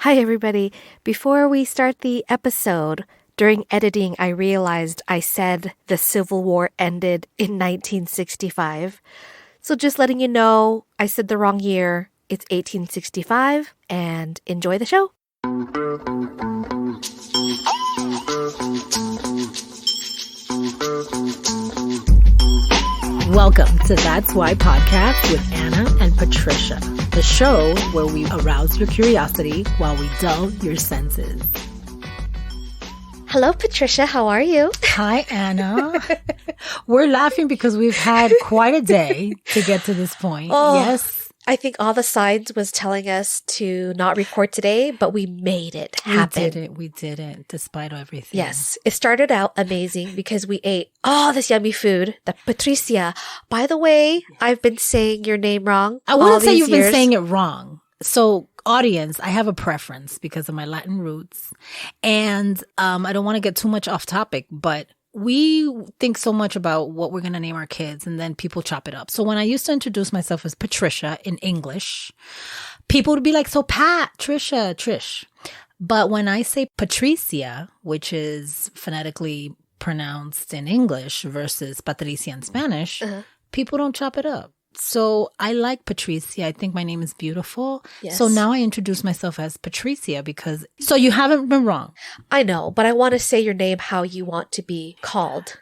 Hi, everybody. Before we start the episode, during editing, I realized I said the Civil War ended in 1965. So just letting you know, I said the wrong year. It's 1865, and enjoy the show. Welcome to That's Why Podcast with Anna and Patricia, the show where we arouse your curiosity while we dull your senses. Hello, Patricia. How are you? Hi, Anna. We're laughing because we've had quite a day to get to this point. Oh, yes. I think all the signs was telling us to not record today, but we made it happen. We did it, despite everything. Yes. It started out amazing because we ate all this yummy food that Patricia, by the way, I've been saying your name wrong. I wouldn't say you've years. been saying it wrong. So, audience, I have a preference because of my Latin roots. And I don't want to get too much off topic, but we think so much about what we're going to name our kids, and then people chop it up. So when I used to introduce myself as Patricia in English, people would be like, so Pat, Trisha, Trish. But when I say Patricia, which is phonetically pronounced in English versus Patricia in Spanish, people don't chop it up. So I like Patricia. I think my name is beautiful. Yes. So now I introduce myself as Patricia because, so you haven't been wrong. I know, but I want to say your name how you want to be called.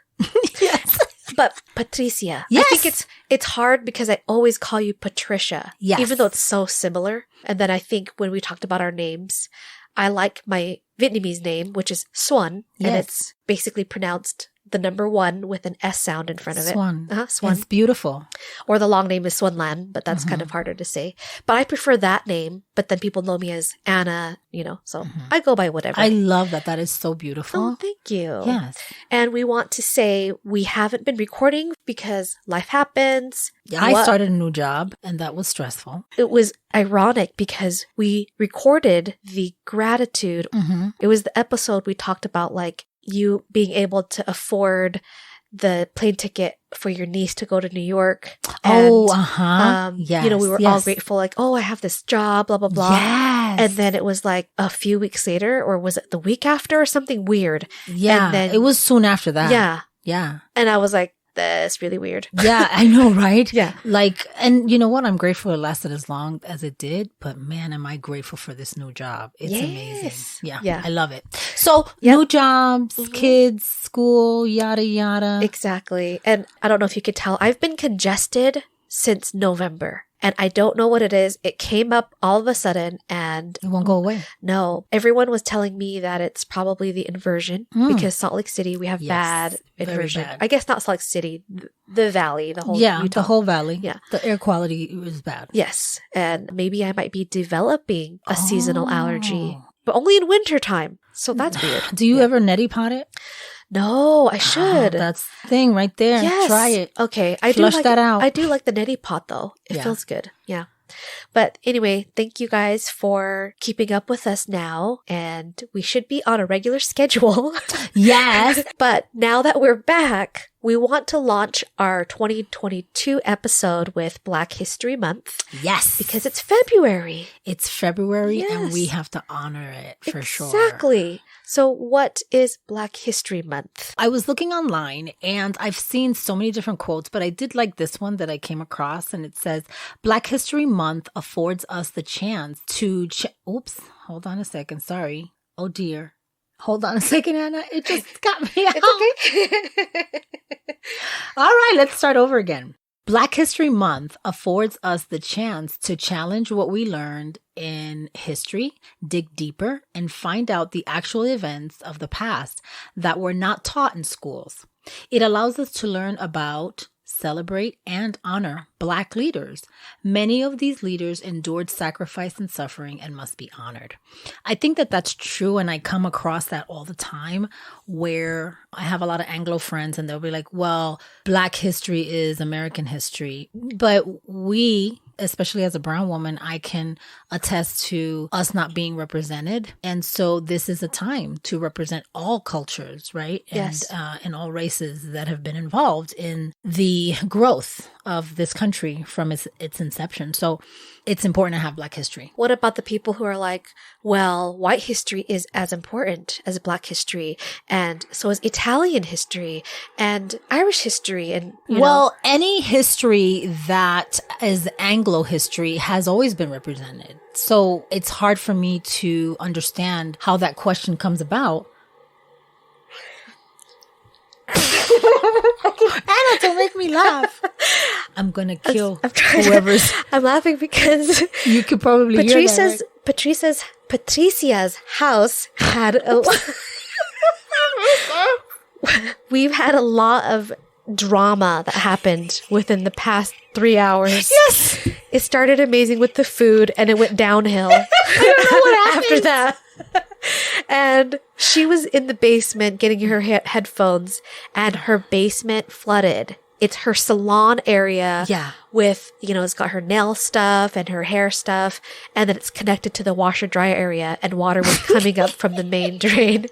Yes. But Patricia. Yes. I think it's hard because I always call you Patricia. Yes. Even though it's so similar. And then I think when we talked about our names, I like my Vietnamese name, which is Swan. Yes. And it's basically pronounced the number 1 with an S sound in front of it. Swan. Swan. It's beautiful. Or the long name is Swan Lan, but that's kind of harder to say. But I prefer that name, but then people know me as Anna, so I go by whatever. I love that. That is so beautiful. Oh, thank you. Yes. And we want to say we haven't been recording because life happens. Yeah, I started a new job and that was stressful. It was ironic because we recorded the gratitude. It was the episode we talked about like you being able to afford the plane ticket for your niece to go to New York. And, Yes. we were all grateful, like, oh, I have this job, blah, blah, blah. Yes. And then it was like a few weeks later, or was it the week after or something weird? Yeah. And then, it was soon after that. Yeah. Yeah. And I was like, that's really weird. Yeah, I know, right? Yeah. Like, and you know what? I'm grateful it lasted as long as it did, but man, am I grateful for this new job. It's amazing. Yeah. I love it. So, new jobs, kids, school, yada, yada. Exactly. And I don't know if you could tell, I've been congested since November. And I don't know what it is. It came up all of a sudden and it won't go away. No, everyone was telling me that it's probably the inversion because Salt Lake City, we have bad inversion. Bad. I guess not Salt Lake City, the valley, the whole Utah. The whole valley. Yeah. The air quality is bad. Yes. And maybe I might be developing a seasonal allergy, but only in wintertime. So that's weird. Do you ever neti pot it? No, I should. That's the thing right there. Yes. Try it. Okay. Flush that out. I do like the neti pot though. It feels good. Yeah. But anyway, thank you guys for keeping up with us now. And we should be on a regular schedule. Yes. But now that we're back, we want to launch our 2022 episode with Black History Month. Yes. Because it's February. It's February Yes. and we have to honor it for sure. Exactly. So what is Black History Month? I was looking online and I've seen so many different quotes, but I did like this one that I came across and it says, Black History Month affords us the chance to, oops, hold on a second. Sorry. Oh dear. Hold on a second, Anna. It just got me out. It's okay. All right, let's start over again. Black History Month affords us the chance to challenge what we learned in history, dig deeper, and find out the actual events of the past that were not taught in schools. It allows us to learn about, celebrate, and honor Black leaders. Many of these leaders endured sacrifice and suffering and must be honored. I think that that's true, and I come across that all the time where I have a lot of Anglo friends and they'll be like, well, Black history is American history. But we, especially as a brown woman, I can attest to us not being represented. And so this is a time to represent all cultures, right? Yes. And all races that have been involved in the growth of this country from its inception. So it's important to have Black history. What about the people who are like, well, white history is as important as Black history, and so is Italian history and Irish history, and well, any history that is Anglo history has always been represented. So it's hard for me to understand how that question comes about. Anna, don't make me laugh. I'm gonna kill whoever's. I'm laughing because you could probably hear that, right? Patricia's house had a. We've had a lot of drama that happened within the past 3 hours. Yes, it started amazing with the food, and it went downhill. I don't know what happened after that. And she was in the basement getting her headphones, and her basement flooded. It's her salon area. Yeah. With, it's got her nail stuff and her hair stuff, and then it's connected to the washer dryer area, and water was coming up from the main drain.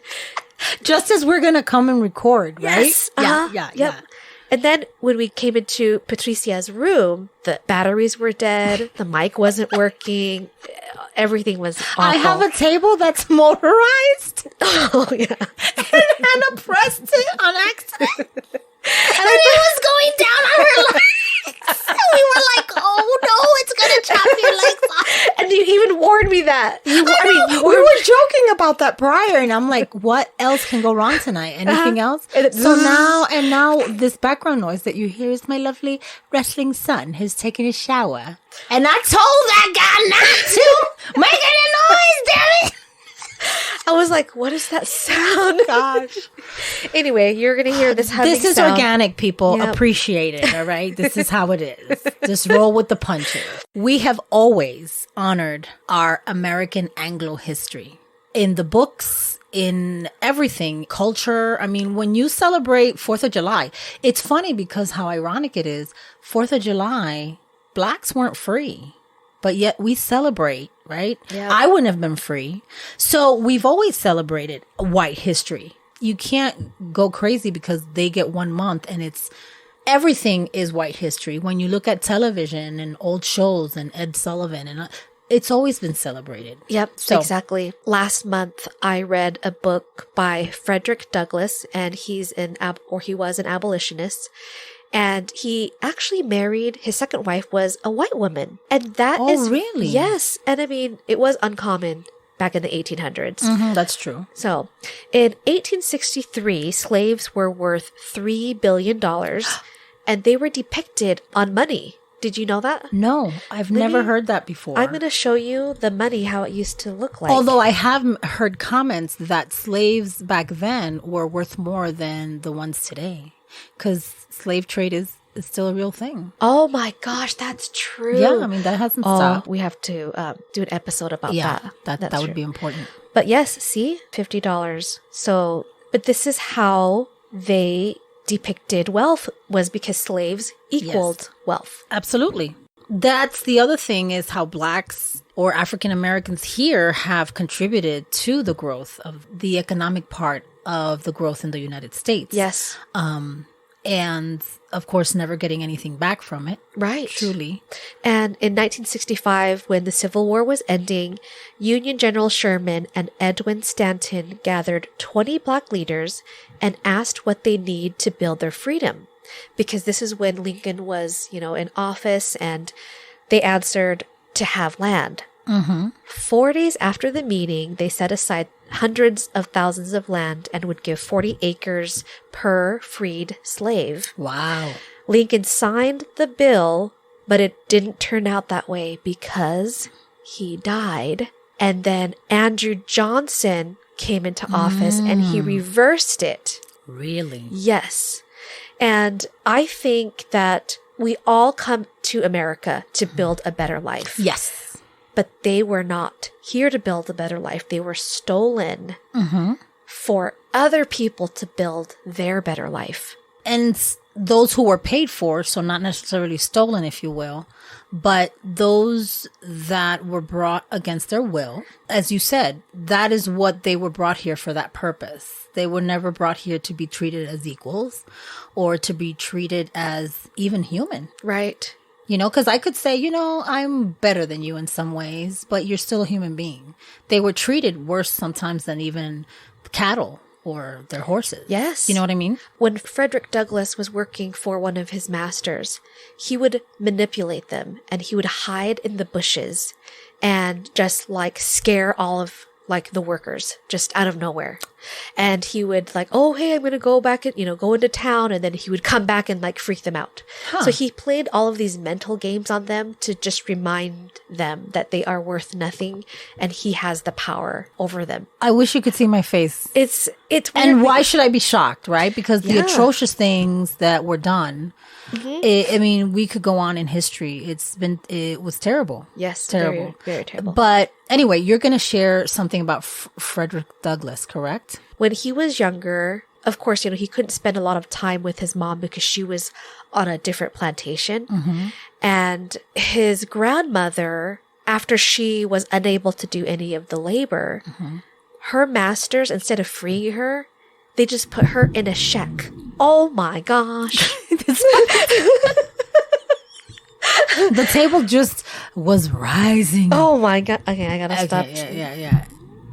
Just as we're going to come and record, right? Yes. Yeah. And then when we came into Patricia's room, the batteries were dead. The mic wasn't working. Everything was awful. I have a table that's motorized. Oh, yeah. And Hannah pressed it on accident. And it was going down on her legs. And we were like, oh no, it's going to chop your legs off. And you even warned me that. We were joking about that prior. And I'm like, what else can go wrong tonight? Anything else? So now this background noise that you hear is my lovely wrestling son who's taking a shower. And I told that guy not to make any noise, damn it. I was like, what is that sound? Gosh. Anyway, you're going to hear this humming This is sound. Organic, people. Yep. Appreciate it, all right? This is how it is. Just roll with the punches. We have always honored our American Anglo history. In the books, in everything, culture. I mean, when you celebrate 4th of July, it's funny because how ironic it is. 4th of July, Blacks weren't free. But yet we celebrate, right? Yeah. I wouldn't have been free. So we've always celebrated white history. You can't go crazy because they get 1 month and everything is white history. When you look at television and old shows and Ed Sullivan, and it's always been celebrated. Yep, exactly. Last month, I read a book by Frederick Douglass, and he was an abolitionist. And he actually married, his second wife was a white woman. And that is... Oh, really? Yes. And I mean, it was uncommon back in the 1800s. Mm-hmm, that's true. So, in 1863, slaves were worth $3 billion, and they were depicted on money. Did you know that? No, I've never heard that before. I'm going to show you the money, how it used to look like. Although I have heard comments that slaves back then were worth more than the ones today. Because slave trade is still a real thing. Oh my gosh, that's true. Yeah, I mean, that hasn't stopped. We have to do an episode about that. That would be important. But yes, see, $50. So, but this is how they depicted wealth, was because slaves equaled wealth. Absolutely. That's the other thing, is how Blacks or African Americans here have contributed to the growth of the economic part of the growth in the United States. Yes. And of course, never getting anything back from it. Right. Truly. And in 1965, when the Civil War was ending, Union General Sherman and Edwin Stanton gathered 20 Black leaders and asked what they need to build their freedom. Because this is when Lincoln was, in office, and they answered to have land. Mm-hmm. 4 days after the meeting, they set aside hundreds of thousands of land and would give 40 acres per freed slave. Wow. Lincoln signed the bill, but it didn't turn out that way because he died. And then Andrew Johnson came into office and he reversed it. Really? Yes. And I think that we all come to America to build a better life. Yes. But they were not here to build a better life. They were stolen for other people to build their better life. And those who were paid for, so not necessarily stolen, if you will, but those that were brought against their will, as you said, that is what they were brought here for, that purpose. They were never brought here to be treated as equals or to be treated as even human. Right. You know, because I could say, you know, I'm better than you in some ways, but you're still a human being. They were treated worse sometimes than even cattle or their horses. Yes. You know what I mean? When Frederick Douglass was working for one of his masters, he would manipulate them and he would hide in the bushes and just like scare all of like the workers just out of nowhere. And he would like, oh, hey, I'm going to go back and, go into town. And then he would come back and like freak them out. So he played all of these mental games on them to just remind them that they are worth nothing and he has the power over them. I wish you could see my face. It's weird. And why should I be shocked, right? Because the atrocious things that were done, I mean, we could go on in history. It was terrible. Yes. Terrible. Very, very terrible. But anyway, you're going to share something about Frederick Douglass, correct? When he was younger, of course, he couldn't spend a lot of time with his mom because she was on a different plantation. Mm-hmm. And his grandmother, after she was unable to do any of the labor, her masters, instead of freeing her, they just put her in a shack. Oh my gosh. The table just was rising. Oh my God. Okay, I gotta stop. Yeah.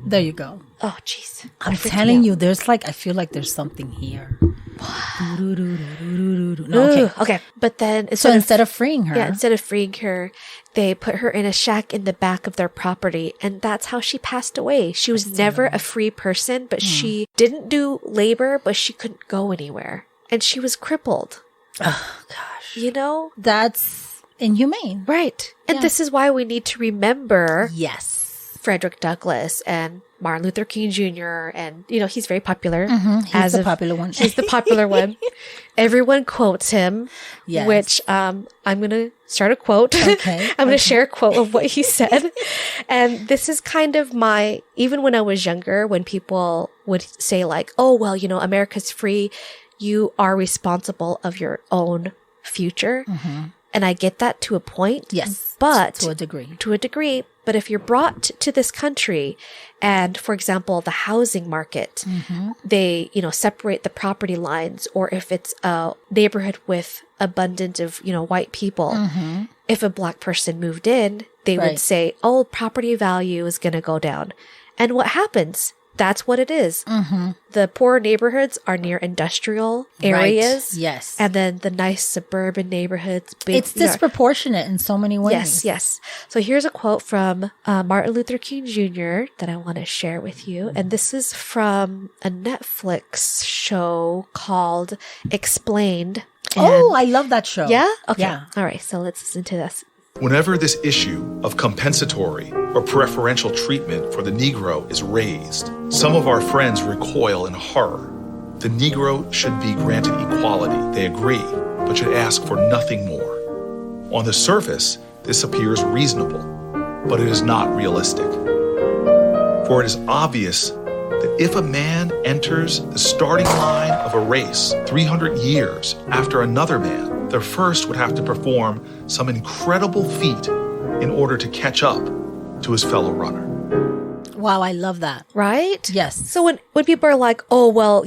There you go. Oh, jeez. I'm telling you, I feel like there's something here. No, okay. But then, instead of freeing her, they put her in a shack in the back of their property. And that's how she passed away. She was never a free person, but she didn't do labor, but she couldn't go anywhere. And she was crippled. Oh, gosh. That's inhumane. Right. And this is why we need to remember. Yes. Frederick Douglass and Martin Luther King Jr. And, he's very popular. He's the popular one. He's the popular one. Everyone quotes him, yes. Which I'm going to start a quote. Okay. I'm going to share a quote of what he said. And this is kind of even when I was younger, when people would say like, oh, well, America's free. You are responsible of your own future. Mm-hmm. And I get that to a point. Yes. But to a degree. But if you're brought to this country and, for example, the housing market, they, separate the property lines, or if it's a neighborhood with abundance of, white people, if a black person moved in, they would say, oh, property value is going to go down. And what happens? That's what it is. Mm-hmm. The poorer neighborhoods are near industrial areas. Right. Yes. And then the nice suburban neighborhoods. It's disproportionate in so many ways. Yes. So here's a quote from Martin Luther King Jr. that I want to share with you. And this is from a Netflix show called Explained. And I love that show. Yeah? Okay. Yeah. All right. So let's listen to this. Whenever this issue of compensatory or preferential treatment for the Negro is raised, some of our friends recoil in horror. The Negro should be granted equality, they agree, but should ask for nothing more. On the surface, this appears reasonable, but it is not realistic. For it is obvious that if a man enters the starting line of a race 300 years after another man, the first would have to perform some incredible feat in order to catch up to his fellow runner. Wow, I love that. Right? Yes. So when people are like, oh, well,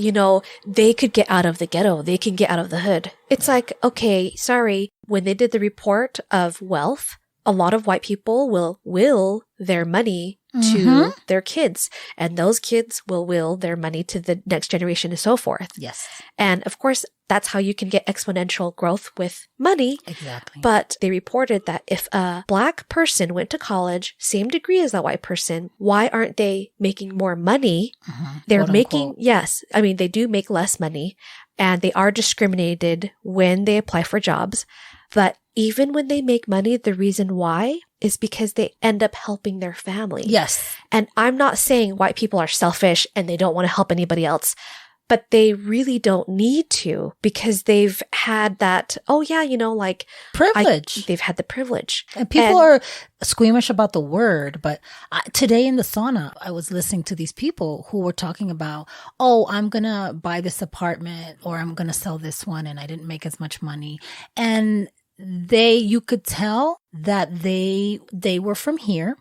they could get out of the ghetto, they can get out of the hood. It's like, okay, sorry. When they did the report of wealth, a lot of white people will their money to their kids, and those kids will will their money to the next generation and so forth. Yes. And of course, that's how you can get exponential growth with money. Exactly. But they reported that if a black person went to college, same degree as that white person, why aren't they making more money? They're Quote, making, unquote. yes, I mean, they do make less money, and they are discriminated when they apply for jobs. But even when they make money, the reason why is because they end up helping their family. Yes. And I'm not saying white people are selfish and they don't want to help anybody else. but they really don't need to because they've had that, privilege. They've had the privilege. And people are squeamish about the word, but today in the sauna, I was listening to these people who were talking about, I'm going to buy this apartment or I'm going to sell this one and I didn't make as much money. And you could tell that they were from here,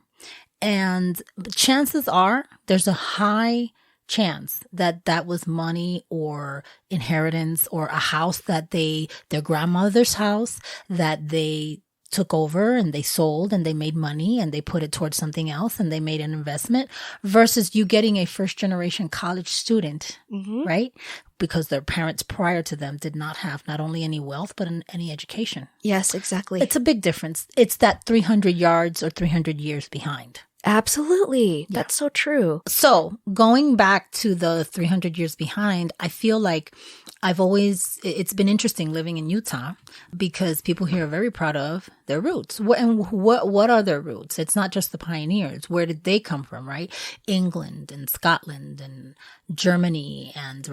and chances are there's a high chance that was money or inheritance or a house that their grandmother's house that they took over and they sold and they made money and they put it towards something else and they made an investment, versus you getting a first generation college student, right? Because their parents prior to them did not have not only any wealth, but any education. Yes, exactly. It's a big difference. It's that 300 yards or 300 years behind. Absolutely. Yeah. That's so true. So going back to the 300 years behind, I feel like it's been interesting living in Utah because people here are very proud of their roots. What are their roots? It's not just the pioneers. Where did they come from, right? England and Scotland and Germany and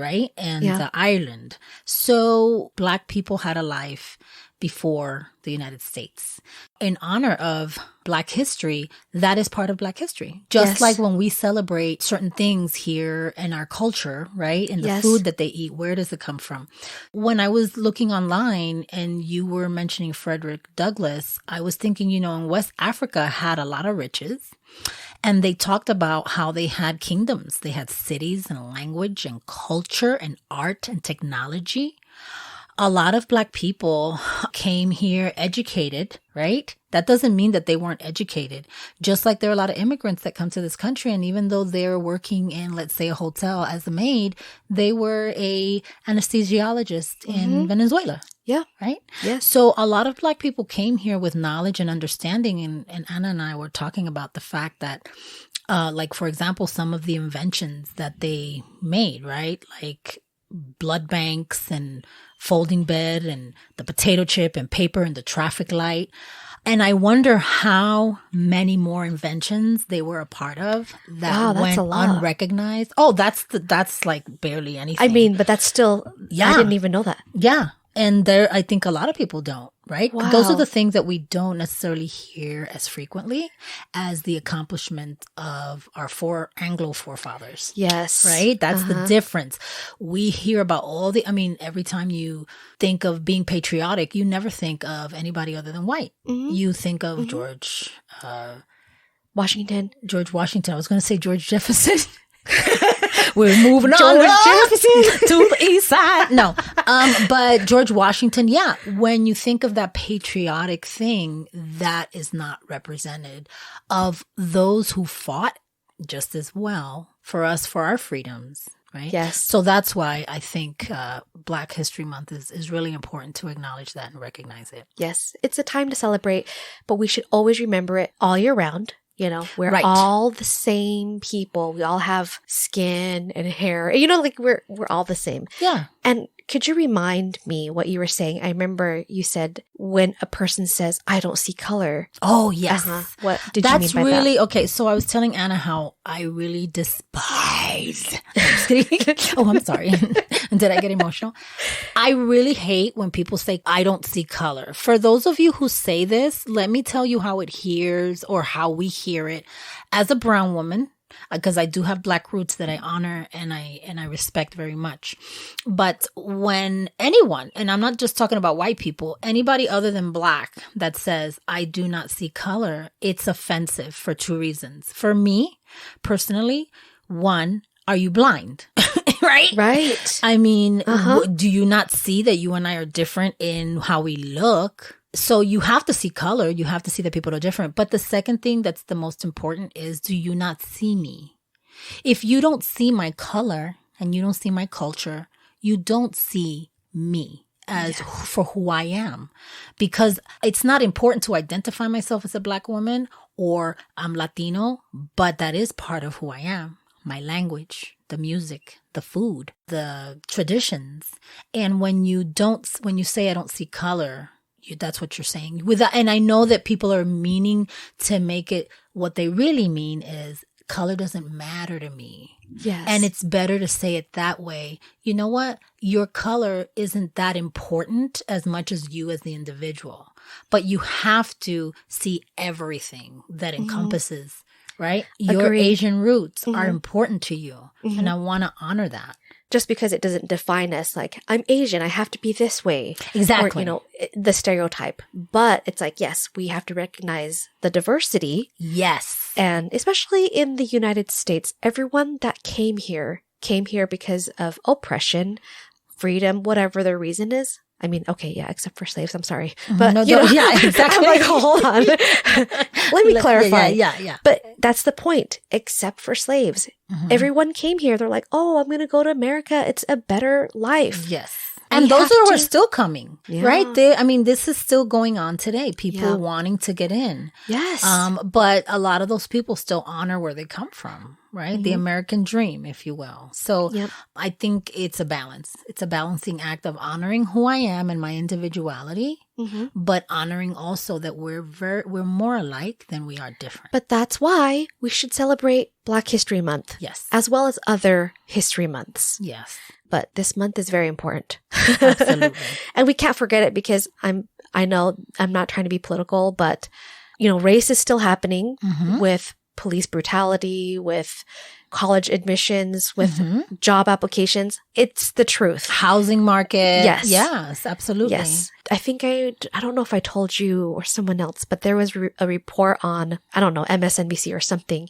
Ireland. So Black people had a life before the United States. In honor of Black history, that is part of Black history. Just like when we celebrate certain things here in our culture, right? And the food that they eat, where does it come from? When I was looking online and you were mentioning Frederick Douglass, I was thinking, in West Africa had a lot of riches. And they talked about how they had kingdoms. They had cities and language and culture and art and technology. A lot of Black people came here educated, right? That doesn't mean that they weren't educated. Just like there are a lot of immigrants that come to this country, and even though they're working in, let's say, a hotel as a maid, they were a anesthesiologist in Venezuela. Yeah. Right? Yes. So a lot of Black people came here with knowledge and understanding. And Anna and I were talking about the fact that, for example, some of the inventions that they made, right? Like blood banks and folding bed and the potato chip and paper and the traffic light. And I wonder how many more inventions they were a part of that went unrecognized. Oh, that's like barely anything. I mean, but that's still, I didn't even know that. Yeah. And I think a lot of people don't, right? Wow. Those are the things that we don't necessarily hear as frequently as the accomplishment of our Anglo forefathers. Yes. Right? That's the difference. We hear about every time you think of being patriotic, you never think of anybody other than white. You think of George Washington. I was going to say George Jefferson. We're moving George on Jefferson to the east side. No, but George Washington, when you think of that patriotic thing, that is not represented of those who fought just as well for us, for our freedoms, right? Yes. So that's why I think Black History Month is really important to acknowledge that and recognize it. Yes. It's a time to celebrate, but we should always remember it all year round. We're all the same people. We all have skin and hair. We're all the same. Yeah. And could you remind me what you were saying? I remember you said when a person says, I don't see color. Oh, yes. What did you mean by that? That's really, okay, so I was telling Anna how I really despise. I'm sorry. Did I get emotional? I really hate when people say, I don't see color. For those of you who say this, let me tell you how it hears or how we hear it. As a brown woman, because I do have Black roots that I honor and I respect very much. But when anyone, and I'm not just talking about white people, anybody other than Black that says, I do not see color, it's offensive for two reasons. For me, personally, one, are you blind? Right? Right. I mean, do you not see that you and I are different in how we look? So you have to see color. You have to see that people are different. But the second thing that's the most important is, do you not see me? If you don't see my color and you don't see my culture, you don't see me as for who I am. Because it's not important to identify myself as a Black woman or I'm Latino, but that is part of who I am. My language, the music, the food, the traditions. And when you say I don't see color, that's what you're saying. And I know that people are meaning to make it, what they really mean is color doesn't matter to me. Yes. And it's better to say it that way. You know what? Your color isn't that important as much as you as the individual. But you have to see everything that encompasses, right? Your Agreed. Asian roots are important to you. And I want to honor that. Just because it doesn't define us, like, I'm Asian, I have to be this way. Exactly. Or, you know, the stereotype. But it's like, yes, we have to recognize the diversity. Yes. And especially in the United States, everyone that came here because of oppression, freedom, whatever their reason is. I mean, okay, yeah, except for slaves. I'm sorry. But, No, you know, yeah, exactly. I'm like, hold on. Let me clarify. Yeah. But that's the point, except for slaves. Everyone came here. They're like, oh, I'm going to go to America. It's a better life. Yes. We And those have are to- still coming, Yeah. right? This is still going on today. People wanting to get in. Yes. But a lot of those people still honor where they come from, right? The American dream, if you will. So Yep. I think it's a balance. It's a balancing act of honoring who I am and my individuality, but honoring also that we're more alike than we are different. But that's why we should celebrate Black History Month. Yes. As well as other history months. Yes. But this month is very important. Absolutely. And we can't forget it because I know I'm not trying to be political, but you know, race is still happening with police brutality, with college admissions, with job applications. It's the truth. Housing market. Yes. Yes, absolutely. Yes. I think I don't know if I told you or someone else, but there was a report on, I don't know, MSNBC or something.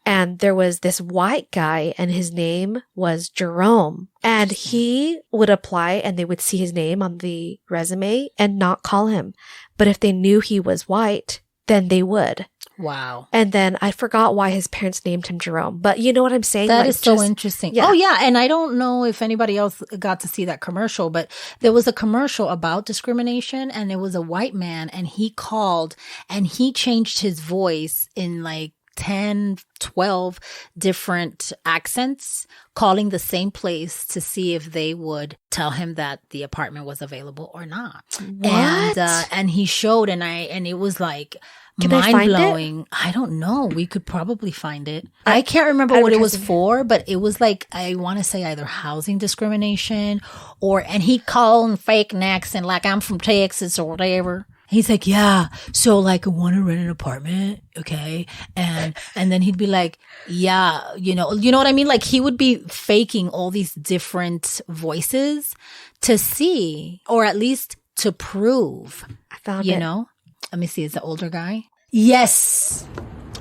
And there was this white guy and his name was Jerome. And he would apply and they would see his name on the resume and not call him. But if they knew he was white, then they would. Wow. And then I forgot why his parents named him Jerome. But you know what I'm saying? That Like, is so just- interesting. yeah. Oh, yeah. And I don't know if anybody else got to see that commercial, but there was a commercial about discrimination and it was a white man and he called and he changed his voice in like 10, 12 different accents, calling the same place to see if they would tell him that the apartment was available or not. What? And he showed and it was like Can I find it? mind-blowing. I don't know. We could probably find it. I can't remember what it was advertising. for, but it was like, I want to say either housing discrimination and he called in fake accent like I'm from Texas or whatever. He's like, yeah, so like I want to rent an apartment, okay? And then he'd be like, yeah, you know what I mean? Like he would be faking all these different voices to see, or at least to prove, I found you it. know? Let me see, is the older guy? Yes.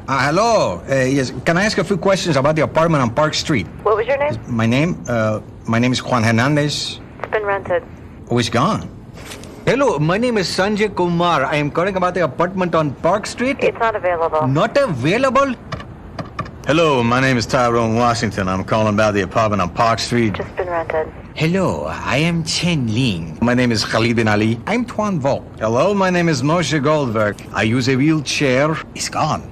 Hello. Yes. Can I ask a few questions about the apartment on Park Street? What was your name? My name is Juan Hernandez. It's been rented. Oh, it's gone. Hello, my name is Sanjay Kumar. I am calling about the apartment on Park Street. It's not available. Not available? Hello, my name is Tyrone Washington. I'm calling about the apartment on Park Street. Just been rented. Hello, I am Chen Ling. My name is Khalid bin Ali. I'm Tuan Vo. Hello, my name is Moshe Goldberg. I use a wheelchair. It's gone.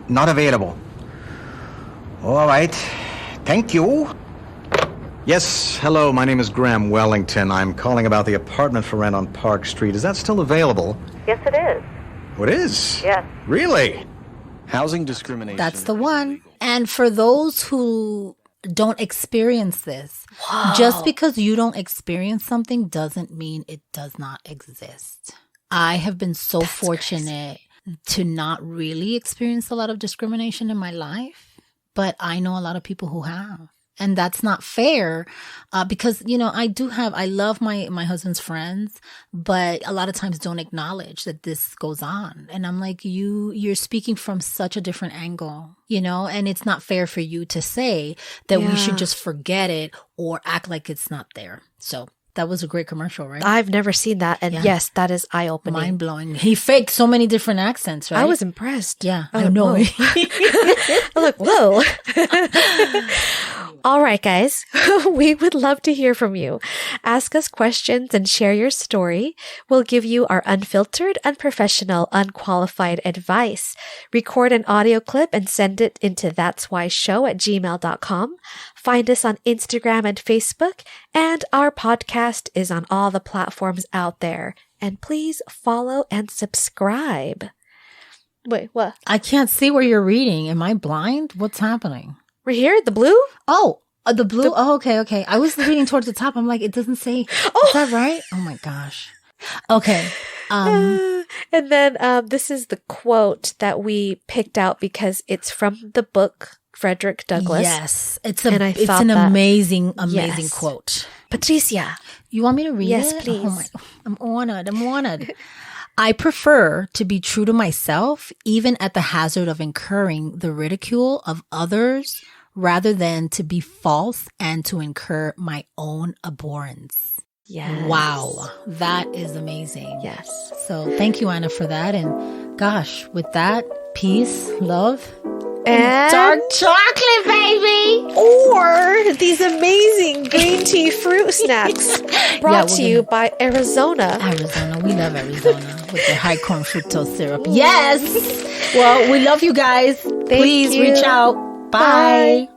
Not available. All right. Thank you. Yes, hello, my name is Graham Wellington. I'm calling about the apartment for rent on Park Street. Is that still available? Yes, it is. Oh, it is? Yes. Really? Housing discrimination. That's the one. And for those who don't experience this, just because you don't experience something doesn't mean it does not exist. I have been so fortunate to not really experience a lot of discrimination in my life, but I know a lot of people who have. And that's not fair because, you know, I love my husband's friends, but a lot of times don't acknowledge that this goes on. And I'm like, you're speaking from such a different angle, you know, and it's not fair for you to say that we should just forget it or act like it's not there. So that was a great commercial, right? I've never seen that. And Yeah. yes, that is eye-opening. Mind blowing. He faked so many different accents, right? I was impressed. Yeah, I I know. I'm like, whoa. All right, guys, we would love to hear from you. Ask us questions and share your story. We'll give you our unfiltered, unprofessional, unqualified advice. Record an audio clip and send it into that'swhyshow@gmail.com. Find us on Instagram and Facebook, and our podcast is on all the platforms out there. And please follow and subscribe. Wait, what? I can't see where you're reading. Am I blind? What's happening? We're here, the blue? Oh, the blue. Okay. I was reading towards the top. I'm like, it doesn't say. Oh. Is that right? Oh my gosh. Okay. And then this is the quote that we picked out because it's from the book Frederick Douglass. Yes, it's And I it's thought an that- amazing Yes. quote. Patricia. You want me to read Yes, it? please. Oh my, I'm honored. I prefer to be true to myself, even at the hazard of incurring the ridicule of others, rather than to be false and to incur my own abhorrence. Yes. Wow, that is amazing. Yes. So thank you, Anna, for that. And gosh, with that, peace, love, And dark chocolate, baby. or these amazing green tea fruit snacks brought we're to you by Arizona. Arizona. We love Arizona with the high corn fructose syrup. Yes. Well, we love you guys. Please you. reach out. Bye. Bye.